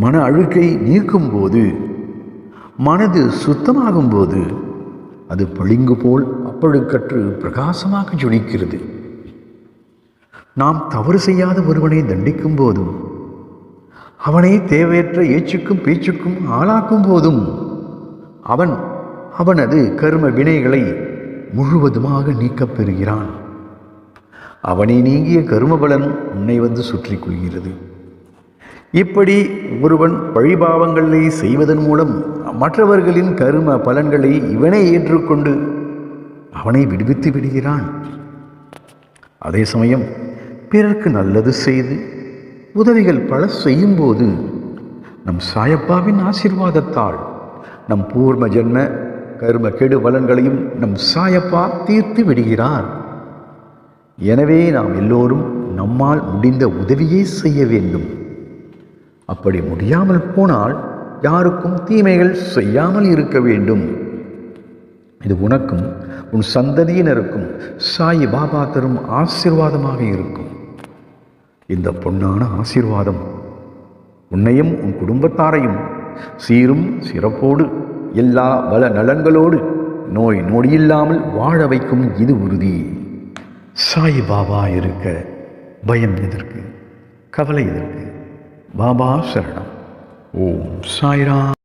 மன அழுக்கை நீக்கும்போது, மனது சுத்தமாகும்போது அது பளிங்கு போல் அப்பழுக்கற்று பிரகாசமாக ஜொலிக்கிறது. நாம் தவறு செய்யாத ஒருவனை தண்டிக்கும் போதும், அவனை தேவையற்ற ஏச்சுக்கும் பேச்சுக்கும் ஆளாக்கும் போதும் அவனது கர்ம வினைகளை முழுவதுமாக நீக்கப் பெறுகிறான். அவனை நீங்கிய கர்ம பலன் உன்னை வந்து சுற்றி கொள்கிறது. இப்படி ஒருவன் பழிபாவங்களை செய்வதன் மூலம் மற்றவர்களின் கர்ம பலன்களை இவனை ஏற்றுக்கொண்டு அவனை விடுவித்து விடுகிறான். அதே சமயம் பிறர்க்கு நல்லது செய்து உதவிகள் பல செய்யும்போது நம் சாயப்பாவின் ஆசீர்வாதத்தால் நம் பூர்வ ஜென்ம கர்ம கெடு பலன்களையும் நம் சாயப்பா தீர்த்து விடுகிறார். எனவே நாம் எல்லோரும் நம்மால் முடிந்த உதவியை செய்ய வேண்டும். அப்படி முடியாமல் போனால் யாருக்கும் தீமைகள் செய்யாமல் இருக்க வேண்டும். இது உனக்கும் உன் சந்ததியினருக்கும் சாய் பாபா தரும் ஆசீர்வாதமாக இருக்கும். இந்த பொன்னான ஆசீர்வாதம் உன்னையும் உன் குடும்பத்தாரையும் சீரும் சிறப்போடு எல்லா வள நலன்களோடு நோய் நொடியில்லாமல் வாழ வைக்கும். இது உறுதி. சாய் பாபா இருக்க பயம் எதற்கு, கவலை எதற்கு? பாபா சரணம். ஓம் சாய்ராம்.